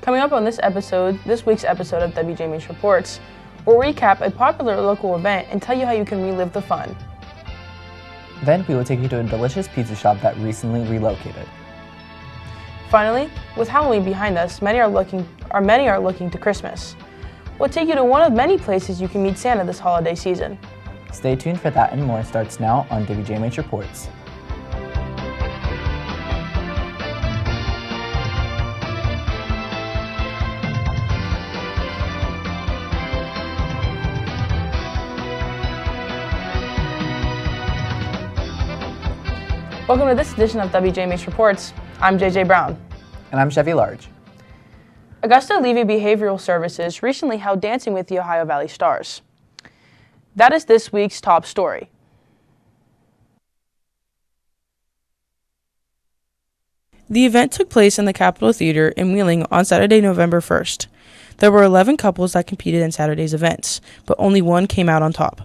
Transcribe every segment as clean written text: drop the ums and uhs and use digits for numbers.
Coming up on this week's episode of WJMH Reports, we'll recap a popular local event and tell you how you can relive the fun. Then we will take you to a delicious pizza shop that recently relocated. Finally, with Halloween behind us, many are looking to Christmas. We'll take you to one of many places you can meet Santa this holiday season. Stay tuned for that and more starts now on WJMH Reports. Welcome to this edition of WJMH Reports. I'm JJ Brown. And I'm Chevy Large. Augusta Levy Behavioral Services recently held Dancing with the Ohio Valley Stars. That is this week's top story. The event took place in the Capitol Theater in Wheeling on Saturday, November 1st. There were 11 couples that competed in Saturday's events, but only one came out on top.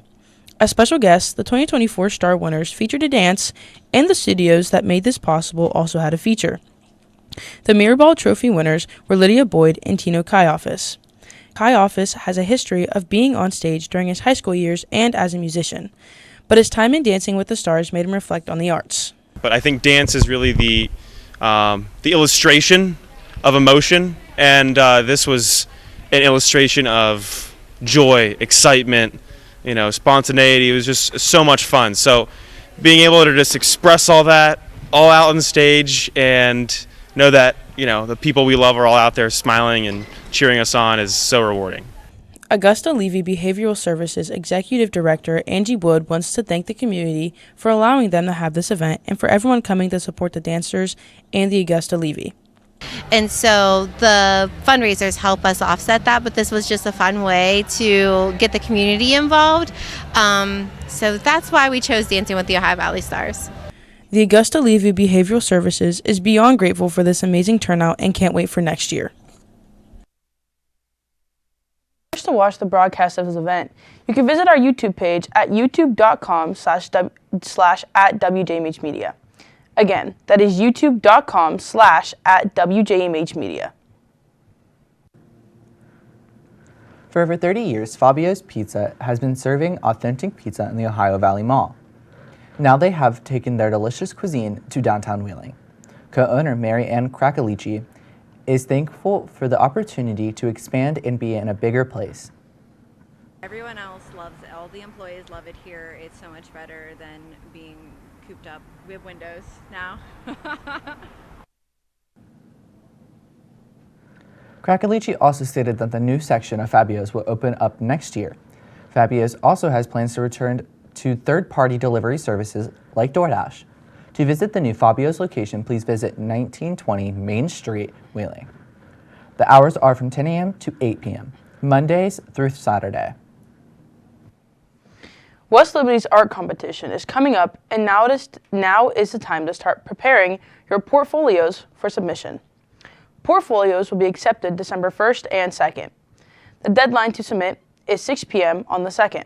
As special guests, the 2024 Star winners featured a dance, and the studios that made this possible also had a feature. The Mirrorball Trophy winners were Lydia Boyd and Tino Kaiofis. Kaiofis has a history of being on stage during his high school years and as a musician, but his time in Dancing with the Stars made him reflect on the arts. But I think dance is really the illustration of emotion, and this was an illustration of joy, excitement, spontaneity. It was just so much fun. So being able to just express all that all out on stage and know that, the people we love are all out there smiling and cheering us on is so rewarding. Augusta Levy Behavioral Services Executive Director Angie Wood wants to thank the community for allowing them to have this event and for everyone coming to support the dancers and the Augusta Levy. And so the fundraisers help us offset that, but this was just a fun way to get the community involved. So that's why we chose Dancing with the Ohio Valley Stars. The Augusta Levy Behavioral Services is beyond grateful for this amazing turnout and can't wait for next year. To watch the broadcast of this event, you can visit our YouTube page at youtube.com/@WJMH Media. Again, that is youtube.com/@WJMH Media. For over 30 years, Fabio's Pizza has been serving authentic pizza in the Ohio Valley Mall. Now they have taken their delicious cuisine to downtown Wheeling. Co-owner Mary Ann Krakalici is thankful for the opportunity to expand and be in a bigger place. Everyone else loves it. All the employees love it here. It's so much better than being cooped up. We have windows now. Krakalici also stated that the new section of Fabio's will open up next year. Fabio's also has plans to return to third-party delivery services like DoorDash. To visit the new Fabio's location, please visit 1920 Main Street, Wheeling. The hours are from 10 a.m. to 8 p.m., Mondays through Saturday. West Liberty's art competition is coming up, and now is the time to start preparing your portfolios for submission. Portfolios will be accepted December 1st and 2nd. The deadline to submit is 6 p.m. on the 2nd.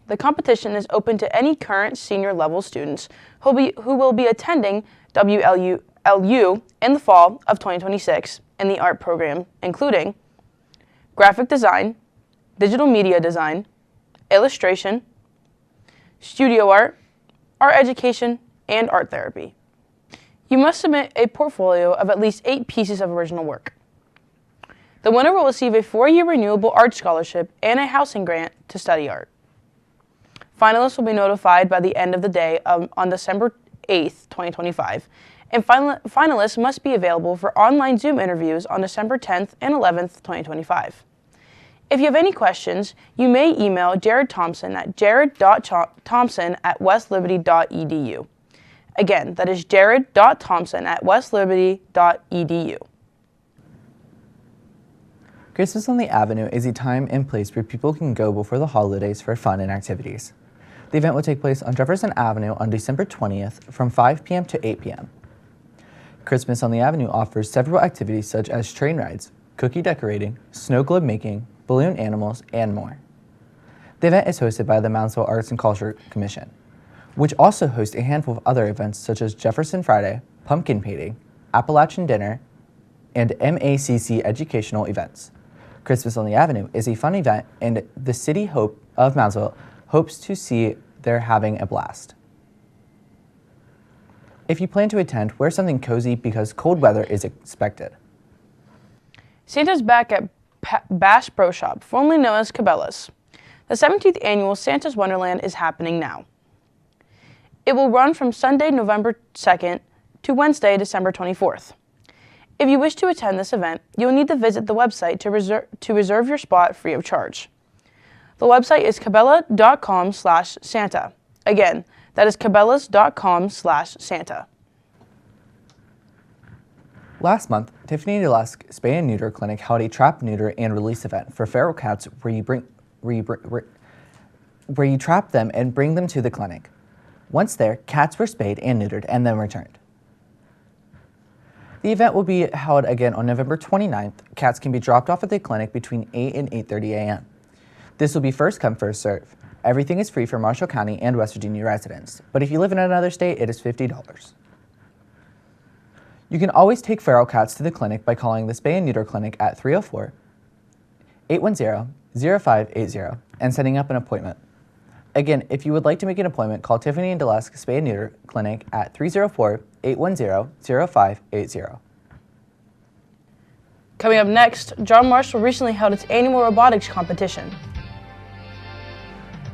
The competition is open to any current senior level students who will be attending WLU in the fall of 2026 in the art program, including graphic design, digital media design, illustration, studio art, art education, and art therapy. You must submit a portfolio of at least 8 pieces of original work. The winner will receive a 4-year renewable art scholarship and a housing grant to study art. Finalists will be notified by the end of the day on December 8th, 2025, and finalists must be available for online Zoom interviews on December 10th and 11th, 2025. If you have any questions, you may email Jared Thompson at jared.thompson@westliberty.edu. Again, that is jared.thompson@westliberty.edu. Christmas on the Avenue is a time and place where people can go before the holidays for fun and activities. The event will take place on Jefferson Avenue on December 20th from 5 p.m. to 8 p.m. Christmas on the Avenue offers several activities such as train rides, cookie decorating, snow globe making, balloon animals, and more. The event is hosted by the Moundsville Arts and Culture Commission, which also hosts a handful of other events such as Jefferson Friday, pumpkin painting, Appalachian dinner, and MACC educational events. Christmas on the Avenue is a fun event, and the City of Moundsville hopes to see they're having a blast. If you plan to attend, wear something cozy because cold weather is expected. Santa's back at Bass Pro Shop, formerly known as Cabela's. The 17th annual Santa's Wonderland is happening now. It will run from Sunday, November 2nd to Wednesday, December 24th. If you wish to attend this event, you'll need to visit the website to reserve your spot free of charge. The website is cabela.com/Santa. Again, that is cabela's.com/Santa. Last month, Tiffany Delusk Spay and Neuter Clinic held a trap, neuter, and release event for feral cats where you trap them and bring them to the clinic. Once there, cats were spayed and neutered and then returned. The event will be held again on November 29th. Cats can be dropped off at the clinic between 8 and 8:30 a.m. This will be first come, first serve. Everything is free for Marshall County and West Virginia residents, but if you live in another state, it is $50. You can always take feral cats to the clinic by calling the Spay and Neuter Clinic at 304-810-0580 and setting up an appointment. Again, if you would like to make an appointment, call Tiffany and Delusk Spay and Neuter Clinic at 304-810-0580. Coming up next, John Marshall recently held its annual robotics competition.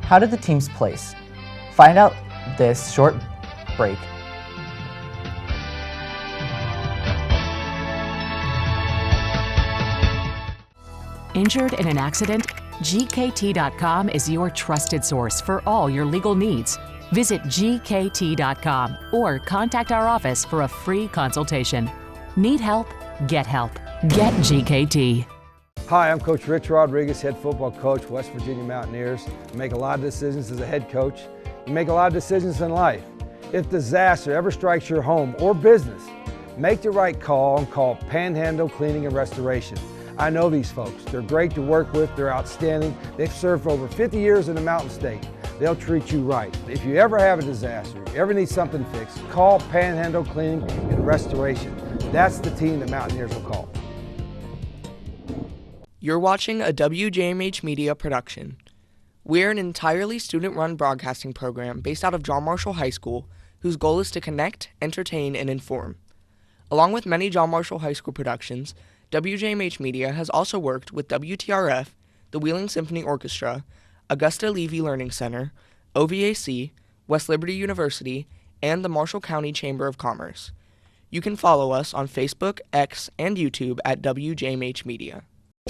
How did the teams place? Find out this short break. Injured in an accident? GKT.com is your trusted source for all your legal needs. Visit GKT.com or contact our office for a free consultation. Need help? Get help. Get GKT. Hi, I'm Coach Rich Rodriguez, head football coach, West Virginia Mountaineers. I make a lot of decisions as a head coach. You make a lot of decisions in life. If disaster ever strikes your home or business, make the right call and call Panhandle Cleaning and Restoration. I know these folks. They're great to work with. They're outstanding. They've served for over 50 years in the Mountain State. They'll treat you right. If you ever have a disaster, you ever need something fixed, call Panhandle Cleaning and Restoration. That's the team that Mountaineers will call. You're watching a WJMH Media production. We're an entirely student-run broadcasting program based out of John Marshall High School, whose goal is to connect, entertain, and inform. Along with many John Marshall High School productions, WJMH Media has also worked with WTRF, the Wheeling Symphony Orchestra, Augusta Levy Learning Center, OVAC, West Liberty University, and the Marshall County Chamber of Commerce. You can follow us on Facebook, X, and YouTube at WJMH Media.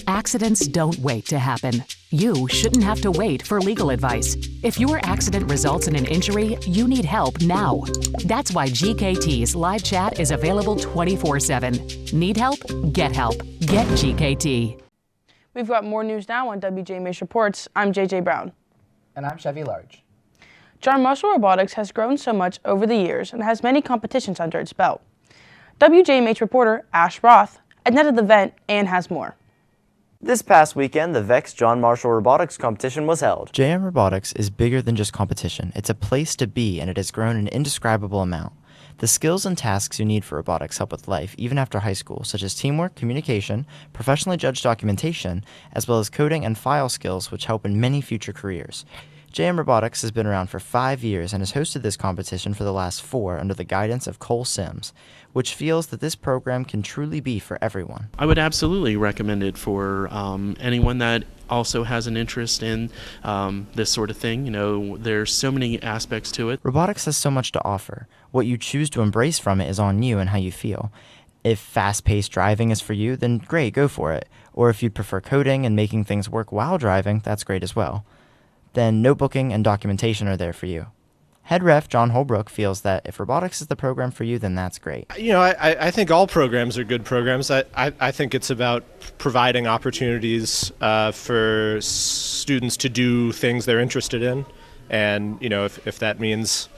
Accidents don't wait to happen. You shouldn't have to wait for legal advice. If your accident results in an injury, you need help now. That's why GKT's live chat is available 24/7. Need help? Get help. Get GKT. We've got more news now on WJMH Reports. I'm JJ Brown. And I'm Chevy Large. John Marshall Robotics has grown so much over the years and has many competitions under its belt. WJMH reporter Ash Roth attended the event and has more. This past weekend, the VEX John Marshall Robotics competition was held. JM Robotics is bigger than just competition. It's a place to be, and it has grown an indescribable amount. The skills and tasks you need for robotics help with life, even after high school, such as teamwork, communication, professionally judged documentation, as well as coding and file skills, which help in many future careers. JM Robotics has been around for 5 years and has hosted this competition for the last 4 under the guidance of Cole Sims, which feels that this program can truly be for everyone. I would absolutely recommend it for anyone that also has an interest in this sort of thing. You know, there's so many aspects to it. Robotics has so much to offer. What you choose to embrace from it is on you and how you feel. If fast-paced driving is for you, then great, go for it. Or if you'd prefer coding and making things work while driving, that's great as well. Then notebooking and documentation are there for you. Head ref John Holbrook feels that if robotics is the program for you, then that's great. You know, I think all programs are good programs. I think it's about providing opportunities for students to do things they're interested in. And, you know, if that means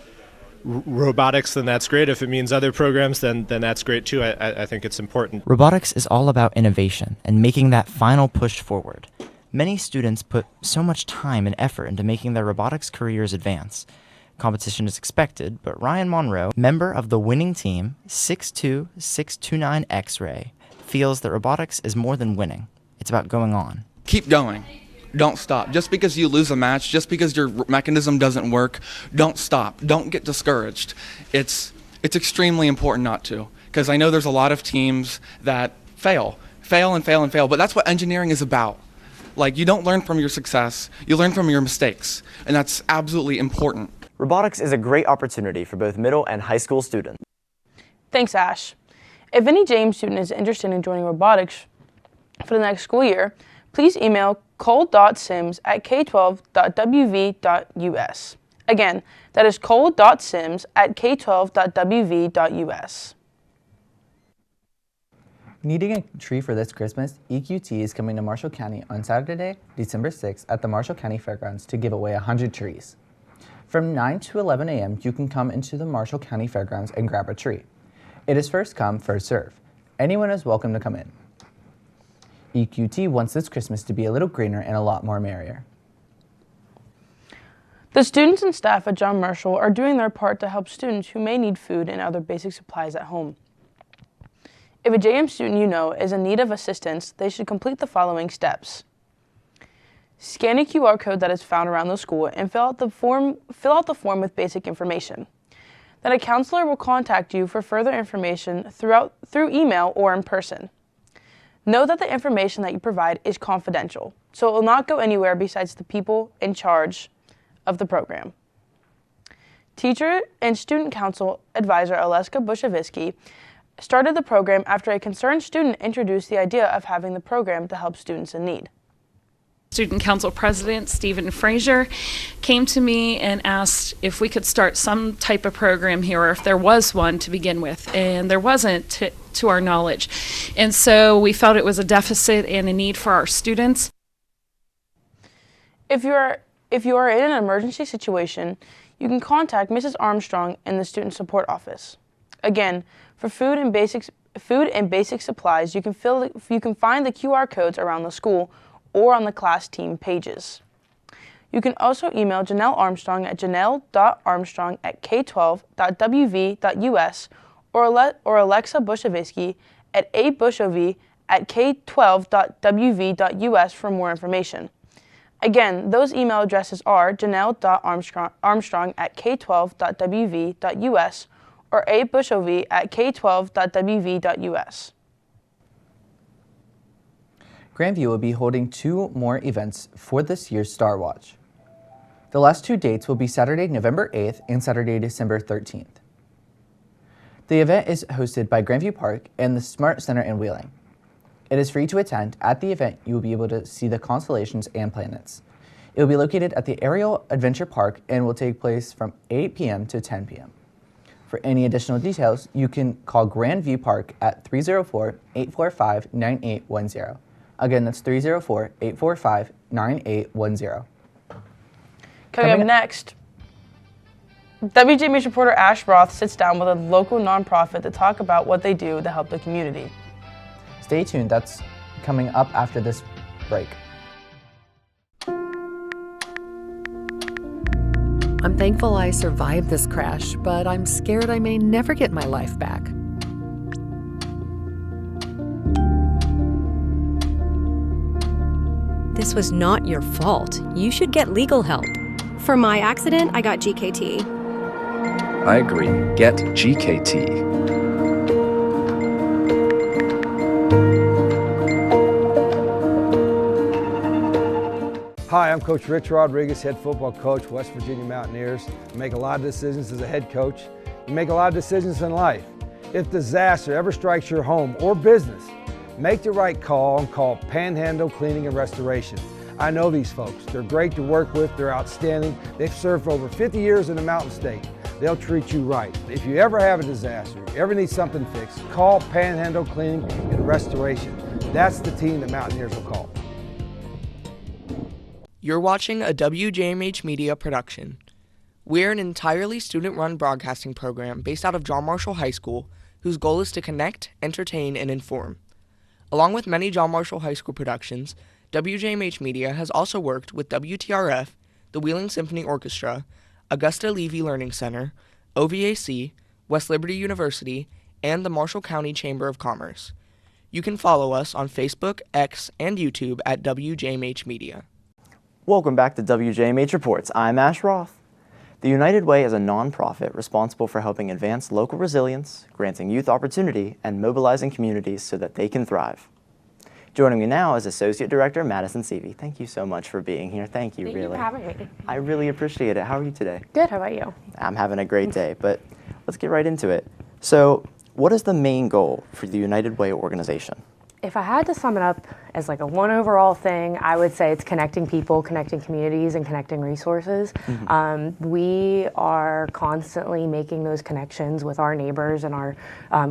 robotics, then that's great. If it means other programs, then that's great too. I think it's important. Robotics is all about innovation and making that final push forward. Many students put so much time and effort into making their robotics careers advance. Competition is expected, but Ryan Monroe, member of the winning team 62629 X-Ray, feels that robotics is more than winning. It's about going on. Keep going. Don't stop. Just because you lose a match, just because your mechanism doesn't work, don't stop. Don't get discouraged. It's extremely important not to, because I know there's a lot of teams that fail, but that's what engineering is about. Like, you don't learn from your success, you learn from your mistakes, and that's absolutely important. Robotics is a great opportunity for both middle and high school students. Thanks, Ash. If any JM student is interested in joining robotics for the next school year, please email cole.sims@k12.wv.us. Again, that is cole.sims@k12.wv.us. Needing a tree for this Christmas, EQT is coming to Marshall County on Saturday, December 6th at the Marshall County Fairgrounds to give away 100 trees. From 9 to 11 a.m., you can come into the Marshall County Fairgrounds and grab a tree. It is first come, first serve. Anyone is welcome to come in. EQT wants this Christmas to be a little greener and a lot more merrier. The students and staff at John Marshall are doing their part to help students who may need food and other basic supplies at home. If a JM student you know is in need of assistance, they should complete the following steps. Scan a QR code that is found around the school and fill out the form with basic information. Then a counselor will contact you for further information through email or in person. Know that the information that you provide is confidential, so it will not go anywhere besides the people in charge of the program. Teacher and Student Council Advisor Aleska Bushavisky started the program after a concerned student introduced the idea of having the program to help students in need. Student Council President Stephen Frazier came to me and asked if we could start some type of program here, or if there was one to begin with, and there wasn't to our knowledge. And so we felt it was a deficit and a need for our students. If you are in an emergency situation, you can contact Mrs. Armstrong in the Student Support Office. Again, for food and basic supplies, you can find the QR codes around the school or on the class team pages. You can also email Janelle Armstrong at janelle.armstrong@k12.wv.us or Alexa Bushavisky at abushovy@k12.wv.us for more information. Again, those email addresses are janelle.armstrong@k12.wv.us or abushovy@k12.wv.us. Grandview will be holding 2 more events for this year's Star Watch. The last 2 dates will be Saturday, November 8th and Saturday, December 13th. The event is hosted by Grandview Park and the Smart Center in Wheeling. It is free to attend. At the event, you will be able to see the constellations and planets. It will be located at the Aerial Adventure Park and will take place from 8 p.m. to 10 p.m. For any additional details, you can call Grandview Park at 304-845-9810. Again, that's 304-845-9810. Coming up next, WJMH reporter Ash Roth sits down with a local nonprofit to talk about what they do to help the community. Stay tuned, that's coming up after this break. I'm thankful I survived this crash, but I'm scared I may never get my life back. This was not your fault. You should get legal help. For my accident, I got GKT. I agree. Get GKT. Hi, I'm Coach Rich Rodriguez, head football coach, West Virginia Mountaineers. I make a lot of decisions as a head coach. You make a lot of decisions in life. If disaster ever strikes your home or business, make the right call and call Panhandle Cleaning and Restoration. I know these folks. They're great to work with. They're outstanding. They've served for over 50 years in the Mountain State. They'll treat you right. If you ever have a disaster, ever need something fixed, call Panhandle Cleaning and Restoration. That's the team that Mountaineers will call. You're watching a WJMH Media production. We're an entirely student-run broadcasting program based out of John Marshall High School, whose goal is to connect, entertain, and inform. Along with many John Marshall High School productions, WJMH Media has also worked with WTRF, the Wheeling Symphony Orchestra, Augusta Levy Learning Center, OVAC, West Liberty University, and the Marshall County Chamber of Commerce. You can follow us on Facebook, X, and YouTube at WJMH Media. Welcome back to WJMH Reports. I'm Ash Roth. The United Way is a nonprofit responsible for helping advance local resilience, granting youth opportunity, and mobilizing communities so that they can thrive. Joining me now is Associate Director Madison Seavey. Thank you so much for being here. Thank you, Thank really. you for having me. I really appreciate it. How are you today? Good, how about you? I'm having a great day, but let's get right into it. So, what is the main goal for the United Way organization? If I had to sum it up as like a one overall thing, I would say it's connecting people, connecting communities, and connecting resources. We are constantly making those connections with our neighbors and our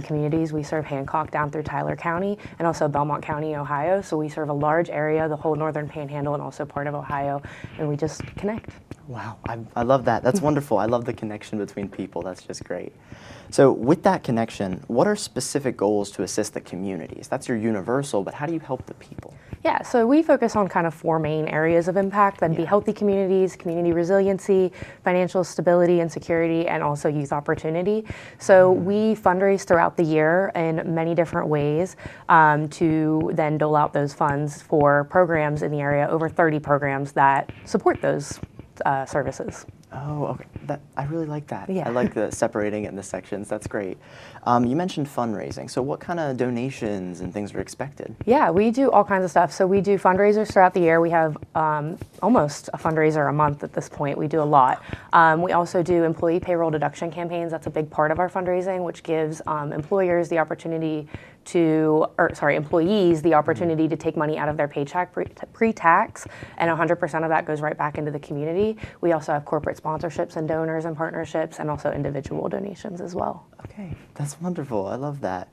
communities. We serve Hancock down through Tyler County and also Belmont County, Ohio. So we serve a large area, the whole northern panhandle and also part of Ohio, and we just connect. Wow, I love that. That's wonderful. I love the connection between people. That's just great. So with that connection, what are specific goals to assist the communities? That's your universal, but how do you help the people? Yeah, so we focus on kind of four main areas of impact. That'd be healthy communities, community resiliency, financial stability and security, and also youth opportunity. So we fundraise throughout the year in many different ways to then dole out those funds for programs in the area, over 30 programs that support those services. Oh, okay. I really like that. Yeah. I like the separating it in the sections. That's great. You mentioned fundraising. So what kind of donations and things are expected? Yeah, we do all kinds of stuff. So we do fundraisers throughout the year. We have almost a fundraiser a month at this point. We do a lot. We also do employee payroll deduction campaigns. That's a big part of our fundraising, which gives employees the opportunity to take money out of their paycheck pre-tax, and 100% of that goes right back into the community. We also have corporate sponsorships and donors and partnerships, and also individual donations as well. Okay, that's wonderful. I love that.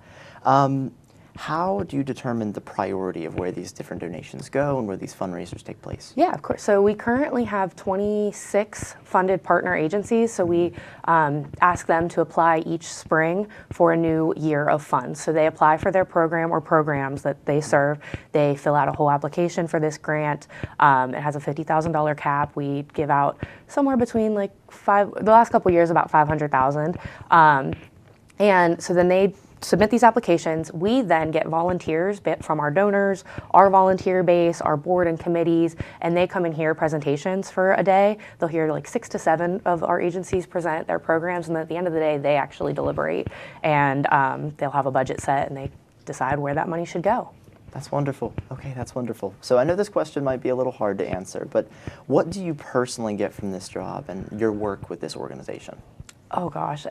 How do you determine the priority of where these different donations go and where these fundraisers take place? Yeah, of course. So we currently have 26 funded partner agencies. So we ask them to apply each spring for a new year of funds. So they apply for their program or programs that they serve. They fill out a whole application for this grant. It has a $50,000 cap. We give out somewhere between the last couple of years, about $500,000. And so then they submit these applications. We then get volunteers from our donors, our volunteer base, our board and committees, and they come and hear presentations for a day. They'll hear 6 to 7 of our agencies present their programs, and then at the end of the day, they actually deliberate, and they'll have a budget set, and they decide where that money should go. That's wonderful. Okay, that's wonderful. So I know this question might be a little hard to answer, but what do you personally get from this job and your work with this organization? Oh gosh,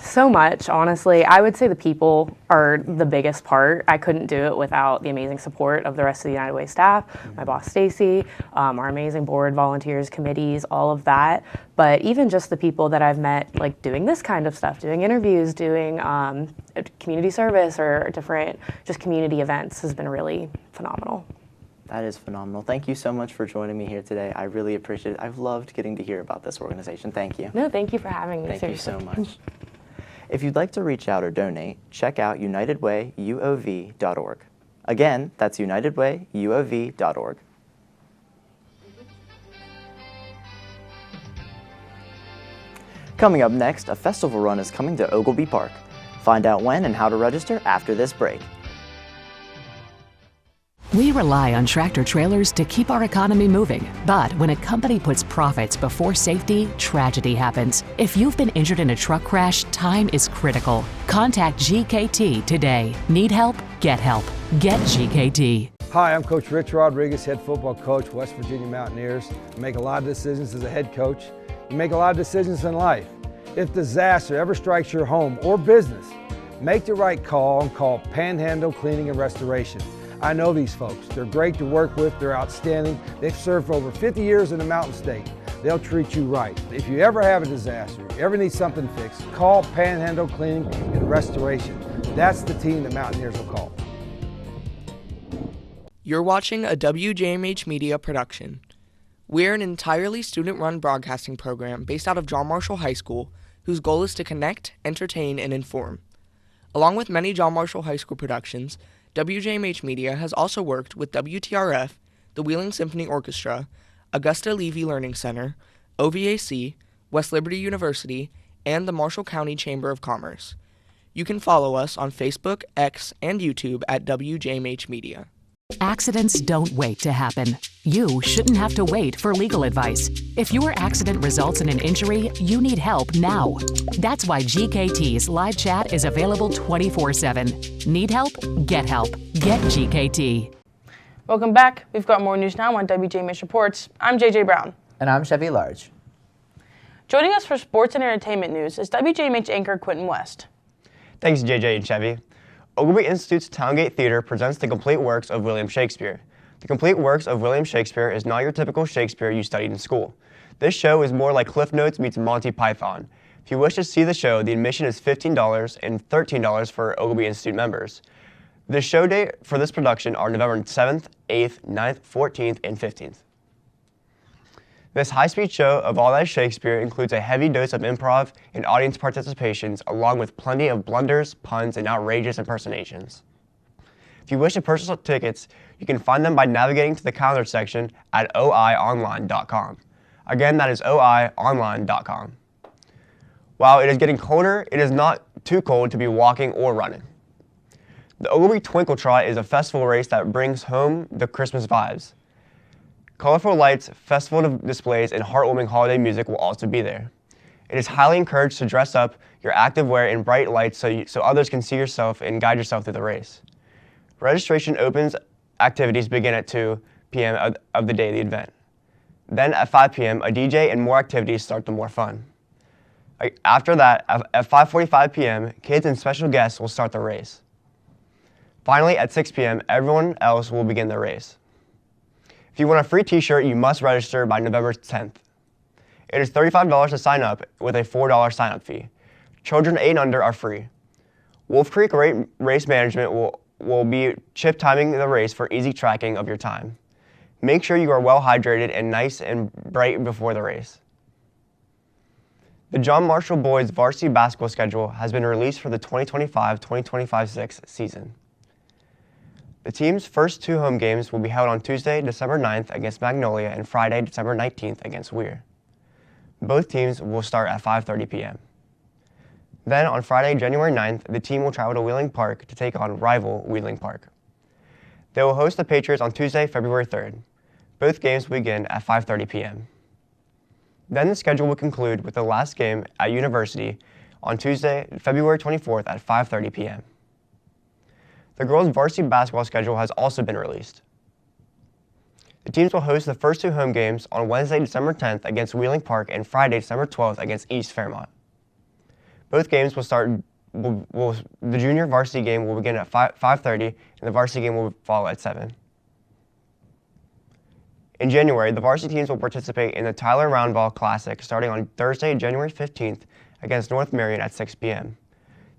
so much, honestly. I would say the people are the biggest part. I couldn't do it without the amazing support of the rest of the United Way staff, my boss Stacy, our amazing board, volunteers, committees, all of that. But even just the people that I've met, doing this kind of stuff, doing interviews, doing community service or different just community events has been really phenomenal. That is phenomenal. Thank you so much for joining me here today. I really appreciate it. I've loved getting to hear about this organization. Thank you. No, thank you for having me. Thank seriously. you so much. If you'd like to reach out or donate, check out unitedwayuov.org. Again, that's unitedwayuov.org. Coming up next, a festival run is coming to Ogilby Park. Find out when and how to register after this break. We rely on tractor trailers to keep our economy moving. But when a company puts profits before safety, tragedy happens. If you've been injured in a truck crash, time is critical. Contact GKT today. Need help? Get help. Get GKT. Hi, I'm Coach Rich Rodriguez, head football coach, West Virginia Mountaineers. I make a lot of decisions as a head coach. You make a lot of decisions in life. If disaster ever strikes your home or business, make the right call and call Panhandle Cleaning and Restoration. I know these folks. They're great to work with. They're outstanding. They've served for over 50 years in the Mountain State. They'll treat you right. If you ever have a disaster, ever need something fixed, call Panhandle Cleaning and Restoration. That's the team that Mountaineers will call. You're watching a WJMH Media production. We're an entirely student-run broadcasting program based out of John Marshall High School, whose goal is to connect, entertain, and inform. Along with many John Marshall High School productions, WJMH Media has also worked with WTRF, the Wheeling Symphony Orchestra, Augusta Levy Learning Center, OVAC, West Liberty University, and the Marshall County Chamber of Commerce. You can follow us on Facebook, X, and YouTube at WJMH Media. Accidents don't wait to happen. You shouldn't have to wait for legal advice. If your accident results in an injury, you need help now. That's why GKT's live chat is available 24/7. Need help? Get help. Get GKT. Welcome back. We've got more news now on WJMH Reports. I'm JJ Brown. And I'm Chevy Large. Joining us for sports and entertainment news is WJMH anchor Quentin West. Thanks, JJ and Chevy. Ogilvy Institute's Towngate Theater presents the complete works of William Shakespeare. The complete works of William Shakespeare is not your typical Shakespeare you studied in school. This show is more like Cliff Notes meets Monty Python. If you wish to see the show, the admission is $15 and $13 for Ogilvy Institute members. The show date for this production are November 7th, 8th, 9th, 14th, and 15th. This high-speed show of all that is Shakespeare includes a heavy dose of improv and audience participations, along with plenty of blunders, puns, and outrageous impersonations. If you wish to purchase tickets, you can find them by navigating to the calendar section at oionline.com. Again, that is oionline.com. While it is getting colder, it is not too cold to be walking or running. The Ogilvy Twinkle Trot is a festival race that brings home the Christmas vibes. Colorful lights, festival displays, and heartwarming holiday music will also be there. It is highly encouraged to dress up your active wear in bright lights so others can see yourself and guide yourself through the race. Registration opens, activities begin at 2 p.m. of the day of the event. Then at 5 p.m., a DJ and more activities start the more fun. After that, at 5:45 p.m., kids and special guests will start the race. Finally, at 6 p.m., everyone else will begin the race. If you want a free t-shirt, you must register by November 10th. It is $35 to sign up with a $4 sign-up fee. Children 8 and under are free. Wolf Creek Race Management will be chip timing the race for easy tracking of your time. Make sure you are well hydrated and nice and bright before the race. The John Marshall Boys varsity basketball schedule has been released for the 2025-2026 season. The team's first 2 home games will be held on Tuesday, December 9th against Magnolia and Friday, December 19th against Weir. Both teams will start at 5:30 p.m. Then on Friday, January 9th, the team will travel to Wheeling Park to take on rival Wheeling Park. They will host the Patriots on Tuesday, February 3rd. Both games will begin at 5:30 p.m. Then the schedule will conclude with the last game at University on Tuesday, February 24th at 5:30 p.m. The girls' varsity basketball schedule has also been released. The teams will host the first 2 home games on Wednesday, December 10th against Wheeling Park and Friday, December 12th against East Fairmont. Both games will start, the junior varsity game will begin at 5:30 and the varsity game will follow at 7. In January, the varsity teams will participate in the Tyler Roundball Classic starting on Thursday, January 15th against North Marion at 6 p.m.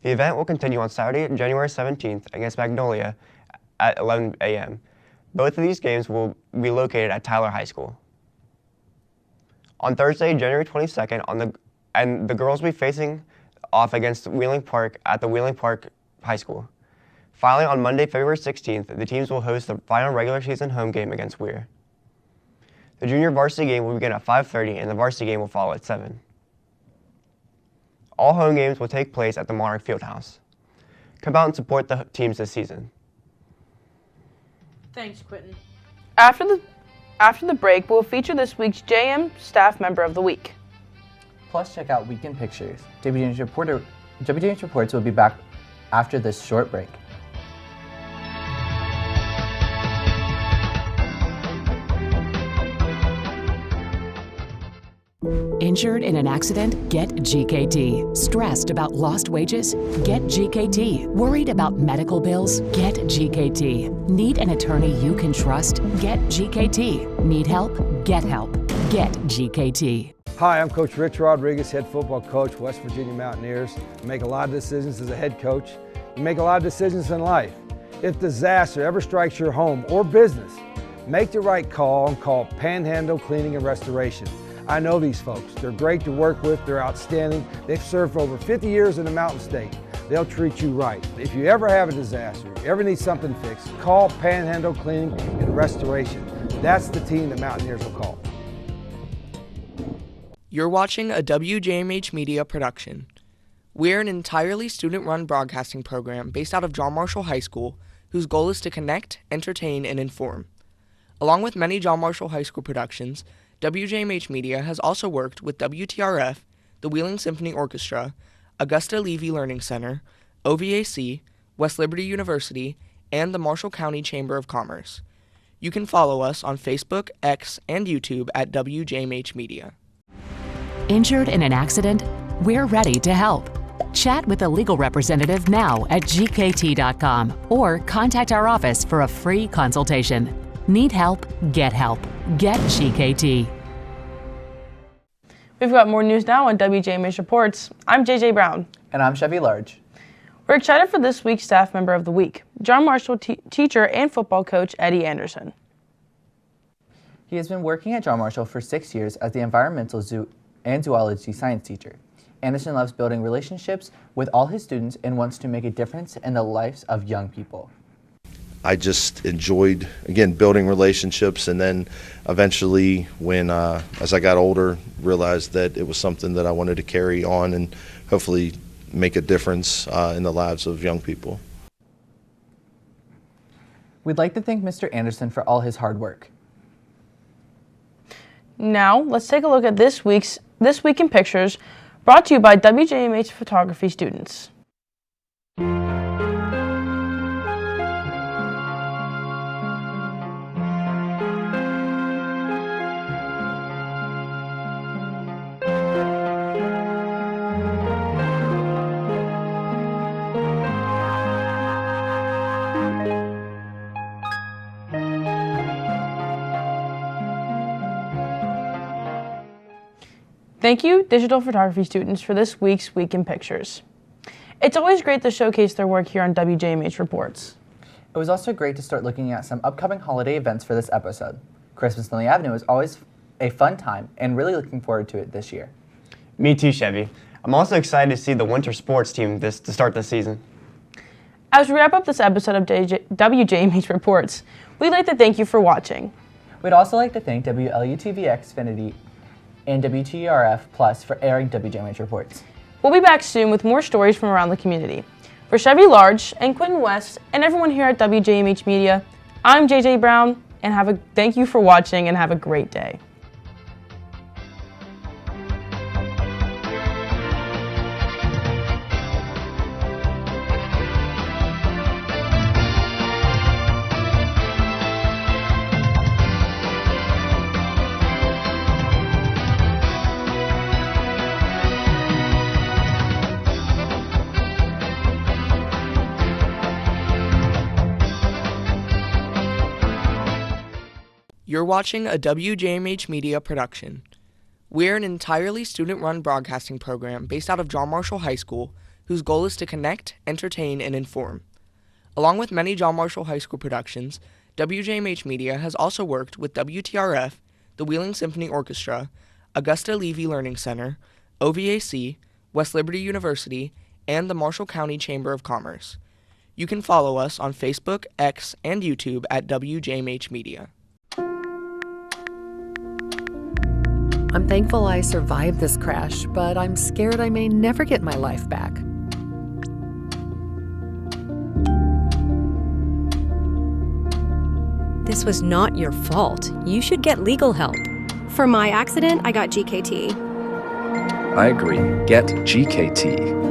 The event will continue on Saturday, January 17th against Magnolia at 11 a.m. Both of these games will be located at Tyler High School. On Thursday, January 22nd, the girls will be facing off against Wheeling Park at the Wheeling Park High School. Finally, on Monday, February 16th, the teams will host the final regular season home game against Weir. The junior varsity game will begin at 5:30 and the varsity game will follow at 7. All home games will take place at the Monarch Fieldhouse. Come out and support the teams this season. Thanks, Quentin. After the break, we'll feature this week's JM Staff Member of the Week. Plus, check out Weekend Pictures. WJMH Reports will be back after this short break. Injured in an accident? Get GKT. Stressed about lost wages? Get GKT. Worried about medical bills? Get GKT. Need an attorney you can trust? Get GKT. Need help? Get help. Get GKT. Hi, I'm Coach Rich Rodriguez, head football coach, West Virginia Mountaineers. I make a lot of decisions as a head coach. You make a lot of decisions in life. If disaster ever strikes your home or business, make the right call and call Panhandle Cleaning and Restoration. I know these folks. They're great to work with. They're outstanding. They've served for over 50 years in the Mountain State. They'll treat you right. If you ever have a disaster, ever need something fixed, call Panhandle Cleaning and Restoration. That's the team the Mountaineers will call. You're watching a WJMH Media production. We're an entirely student-run broadcasting program based out of John Marshall High School, whose goal is to connect, entertain, and inform. Along with many John Marshall High School productions, WJMH Media has also worked with WTRF, the Wheeling Symphony Orchestra, Augusta Levy Learning Center, OVAC, West Liberty University, and the Marshall County Chamber of Commerce. You can follow us on Facebook, X, and YouTube at WJMH Media. Injured in an accident? We're ready to help. Chat with a legal representative now at gkt.com or contact our office for a free consultation. Need help? Get help. Get GKT. We've got more news now on WJMH Reports. I'm JJ Brown. And I'm Chevy Large. We're excited for this week's Staff Member of the Week, John Marshall teacher and football coach Eddie Anderson. He has been working at John Marshall for 6 years as the environmental zoo and zoology science teacher. Anderson loves building relationships with all his students and wants to make a difference in the lives of young people. I just enjoyed, again, building relationships, and then eventually when, as I got older, realized that it was something that I wanted to carry on and hopefully make a difference in the lives of young people. We'd like to thank Mr. Anderson for all his hard work. Now, let's take a look at This Week in Pictures, brought to you by WJMH photography students. Thank you, digital photography students, for this week's Week in Pictures. It's always great to showcase their work here on WJMH Reports. It was also great to start looking at some upcoming holiday events for this episode. Christmas on the Avenue is always a fun time, and really looking forward to it this year. Me too, Chevy. I'm also excited to see the winter sports team to start this season. As we wrap up this episode of WJMH Reports, we'd like to thank you for watching. We'd also like to thank WLUTV Xfinity and WTRF Plus for airing WJMH Reports. We'll be back soon with more stories from around the community. For Chevy Large and Quentin West and everyone here at WJMH Media, I'm JJ Brown, and thank you for watching and have a great day. You're watching a WJMH Media production. We're an entirely student-run broadcasting program based out of John Marshall High School, whose goal is to connect, entertain, and inform. Along with many John Marshall High School productions, WJMH Media has also worked with WTRF, the Wheeling Symphony Orchestra, Augusta Levy Learning Center, OVAC, West Liberty University, and the Marshall County Chamber of Commerce. You can follow us on Facebook, X, and YouTube at WJMH Media. I'm thankful I survived this crash, but I'm scared I may never get my life back. This was not your fault. You should get legal help. For my accident, I got GKT. I agree. Get GKT.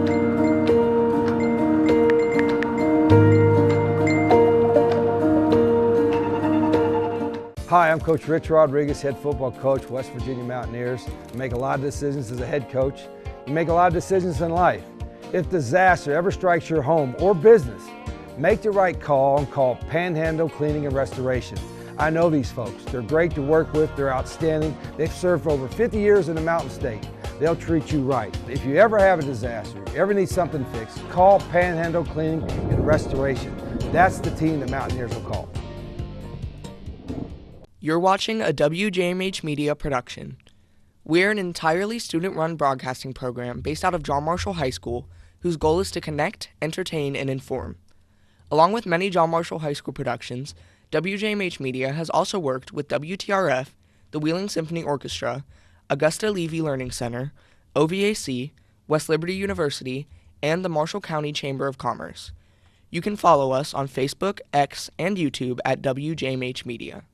Hi, I'm Coach Rich Rodriguez, head football coach, West Virginia Mountaineers. I make a lot of decisions as a head coach. You make a lot of decisions in life. If disaster ever strikes your home or business, make the right call and call Panhandle Cleaning and Restoration. I know these folks. They're great to work with. They're outstanding. They've served for over 50 years in the Mountain State. They'll treat you right. If you ever have a disaster, ever need something fixed, call Panhandle Cleaning and Restoration. That's the team that Mountaineers will call. You're watching a WJMH Media production. We're an entirely student-run broadcasting program based out of John Marshall High School, whose goal is to connect, entertain, and inform. Along with many John Marshall High School productions, WJMH Media has also worked with WTRF, the Wheeling Symphony Orchestra, Augusta Levy Learning Center, OVAC, West Liberty University, and the Marshall County Chamber of Commerce. You can follow us on Facebook, X, and YouTube at WJMH Media.